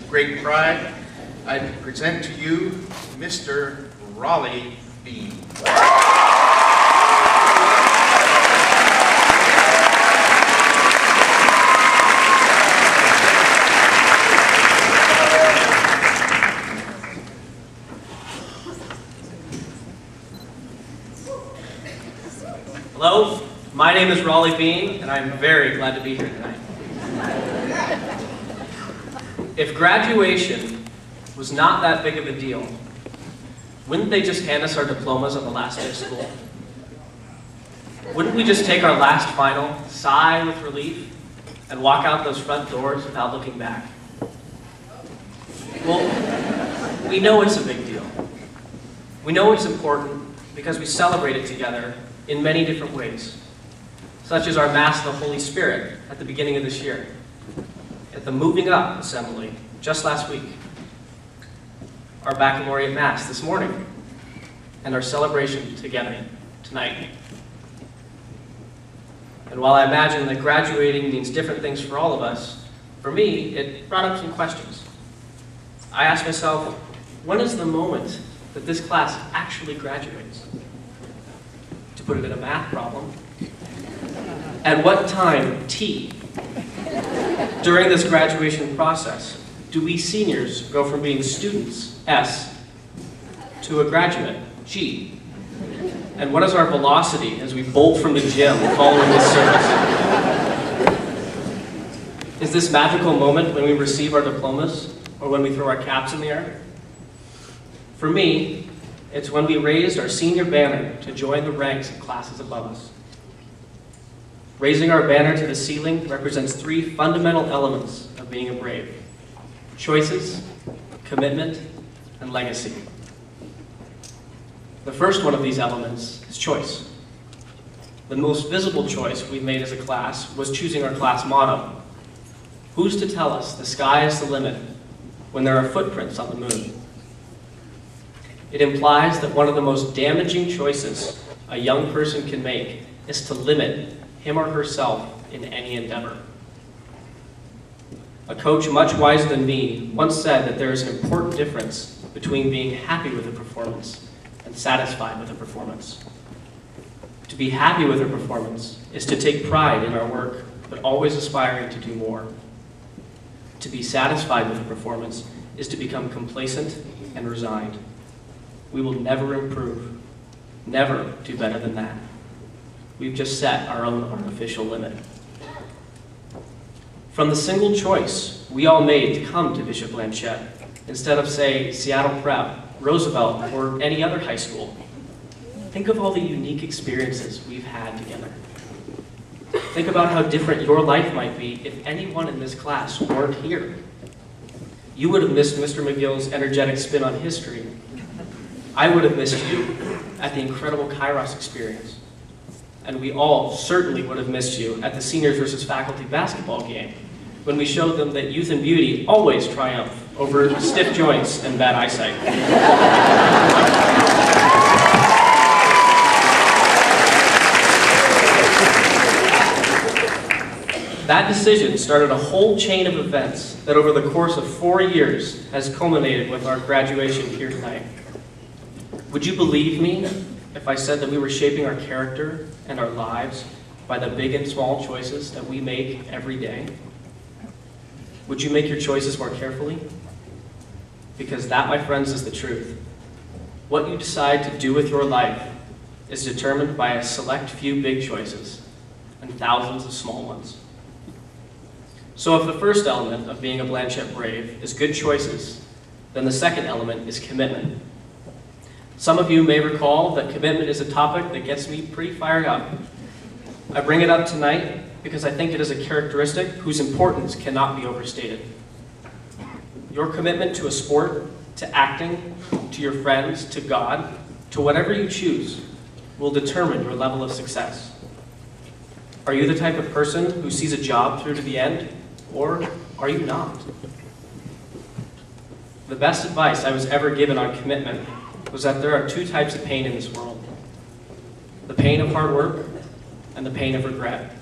great pride, I present to you Mr. Raleigh Bean. Hello, my name is Raleigh Bean, and I'm very glad to be here tonight. If graduation was not that big of a deal, wouldn't they just hand us our diplomas on the last day of school? Wouldn't we just take our last final, sigh with relief, and walk out those front doors without looking back? Well, we know it's a big deal. We know it's important because we celebrate it together in many different ways, such as our Mass of the Holy Spirit at the beginning of this year, at the Moving Up Assembly just last week, our Baccalaureate Mass this morning, and our celebration together tonight. And while I imagine that graduating means different things for all of us, for me, it brought up some questions. I asked myself, when is the moment that this class actually graduates? To put it in a math problem, at what time, T, during this graduation process, do we seniors go from being students, S, to a graduate, G? And what is our velocity as we bolt from the gym following this service? Is this magical moment when we receive our diplomas or when we throw our caps in the air? For me, it's when we raised our senior banner to join the ranks of classes above us. Raising our banner to the ceiling represents three fundamental elements of being a Brave: choices, commitment, and legacy. The first one of these elements is choice. The most visible choice we've made as a class was choosing our class motto. Who's to tell us the sky is the limit when there are footprints on the moon? It implies that one of the most damaging choices a young person can make is to limit him or herself in any endeavor. A coach much wiser than me once said that there is an important difference between being happy with a performance and satisfied with a performance. To be happy with a performance is to take pride in our work, but always aspiring to do more. To be satisfied with a performance is to become complacent and resigned. We will never improve, never do better than that. We've just set our own artificial limit. From the single choice we all made to come to Bishop Blanchet, instead of, say, Seattle Prep, Roosevelt, or any other high school, think of all the unique experiences we've had together. Think about how different your life might be if anyone in this class weren't here. You would have missed Mr. McGill's energetic spin on history. I would have missed you at the incredible Kairos experience. And we all certainly would have missed you at the seniors versus faculty basketball game, when we showed them that youth and beauty always triumph over stiff joints and bad eyesight. That decision started a whole chain of events that over the course of 4 years has culminated with our graduation here tonight. Would you believe me if I said that we were shaping our character and our lives by the big and small choices that we make every day? Would you make your choices more carefully? Because that, my friends, is the truth. What you decide to do with your life is determined by a select few big choices and thousands of small ones. So if the first element of being a Blanchet Brave is good choices, then the second element is commitment. Some of you may recall that commitment is a topic that gets me pretty fired up. I bring it up tonight because I think it is a characteristic whose importance cannot be overstated. Your commitment to a sport, to acting, to your friends, to God, to whatever you choose, will determine your level of success. Are you the type of person who sees a job through to the end, or are you not? The best advice I was ever given on commitment was that there are two types of pain in this world: the pain of hard work and the pain of regret.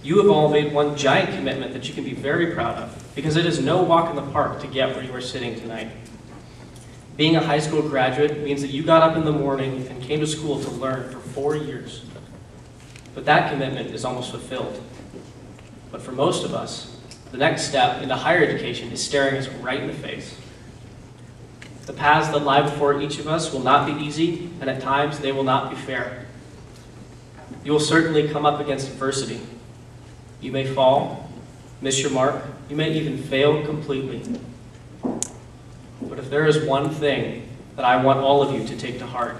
You have all made one giant commitment that you can be very proud of, because it is no walk in the park to get where you are sitting tonight. Being a high school graduate means that you got up in the morning and came to school to learn for 4 years. But that commitment is almost fulfilled. But for most of us, the next step into higher education is staring us right in the face. The paths that lie before each of us will not be easy, and at times they will not be fair. You will certainly come up against adversity. You may fall, miss your mark, you may even fail completely. But if there is one thing that I want all of you to take to heart,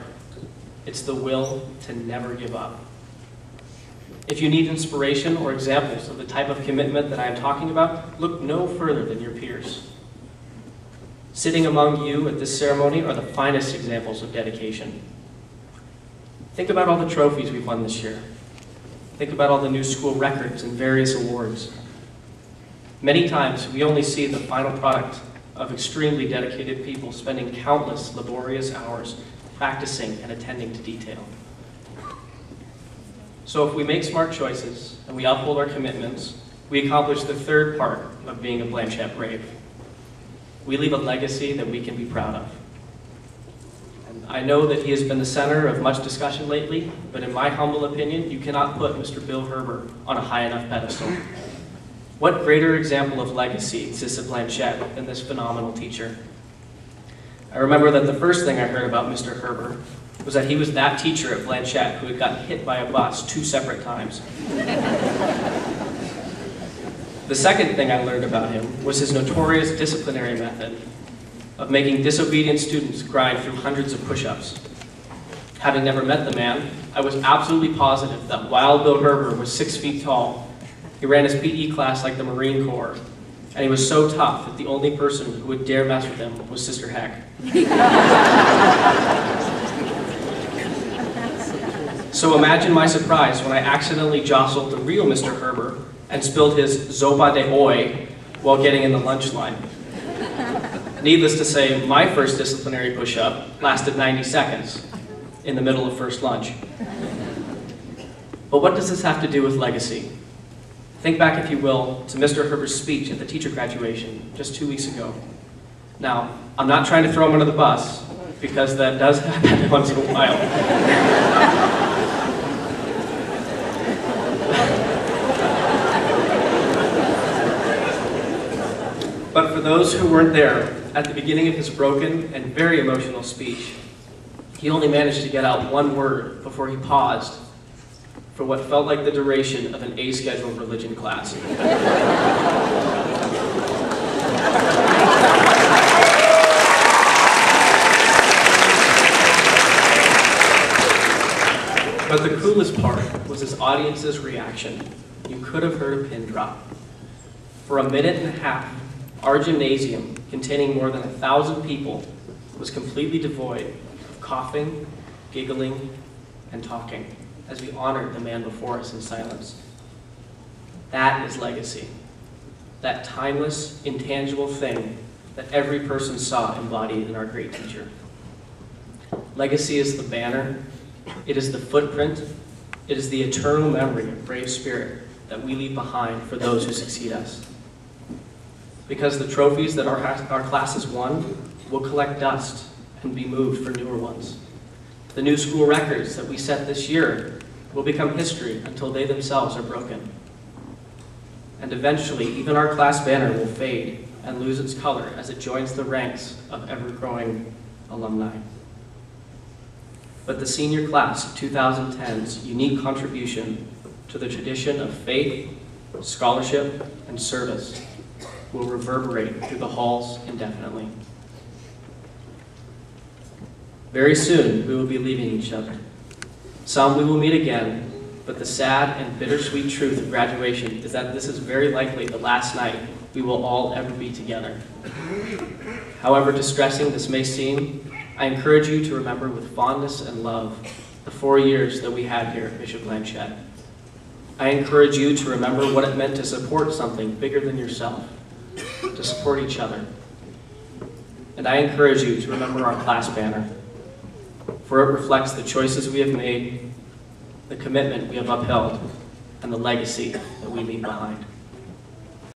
it's the will to never give up. If you need inspiration or examples of the type of commitment that I am talking about, look no further than your peers. Sitting among you at this ceremony are the finest examples of dedication. Think about all the trophies we've won this year. Think about all the new school records and various awards. Many times, we only see the final product of extremely dedicated people spending countless laborious hours practicing and attending to detail. So if we make smart choices and we uphold our commitments, we accomplish the third part of being a Blanchette Brave. We leave a legacy that we can be proud of. And I know that he has been the center of much discussion lately, but in my humble opinion, you cannot put Mr. Bill Herber on a high enough pedestal. What greater example of legacy exists at Blanchette than this phenomenal teacher? I remember that the first thing I heard about Mr. Herber was that he was that teacher at Blanchette who had gotten hit by a bus 2 separate times. The second thing I learned about him was his notorious disciplinary method of making disobedient students grind through hundreds of push-ups. Having never met the man, I was absolutely positive that while Bill Herber was 6 feet tall, he ran his PE class like the Marine Corps, and he was so tough that the only person who would dare mess with him was Sister Heck. So imagine my surprise when I accidentally jostled the real Mr. Herber and spilled his Zoba de Oi while getting in the lunch line. Needless to say, my first disciplinary push-up lasted 90 seconds in the middle of first lunch. But what does this have to do with legacy? Think back, if you will, to Mr. Herber's speech at the teacher graduation just 2 weeks ago. Now, I'm not trying to throw him under the bus, because that does happen once in a while. But for those who weren't there, at the beginning of his broken and very emotional speech, he only managed to get out one word before he paused for what felt like the duration of an A-scheduled religion class. But the coolest part was his audience's reaction. You could have heard a pin drop. For a minute and a half, our gymnasium, containing more than 1,000 people, was completely devoid of coughing, giggling, and talking as we honored the man before us in silence. That is legacy. That timeless, intangible thing that every person saw embodied in our great teacher. Legacy is the banner, it is the footprint, it is the eternal memory of brave spirit that we leave behind for those who succeed us. Because the trophies that our classes won will collect dust and be moved for newer ones. The new school records that we set this year will become history until they themselves are broken. And eventually, even our class banner will fade and lose its color as it joins the ranks of ever-growing alumni. But the senior class of 2010's unique contribution to the tradition of faith, scholarship, and service will reverberate through the halls indefinitely. Very soon, we will be leaving each other. Some we will meet again, but the sad and bittersweet truth of graduation is that this is very likely the last night we will all ever be together. However distressing this may seem, I encourage you to remember with fondness and love the 4 years that we had here at Bishop Blanchette. I encourage you to remember what it meant to support something bigger than yourself, to support each other. And I encourage you to remember our class banner, for it reflects the choices we have made, the commitment we have upheld, and the legacy that we leave behind.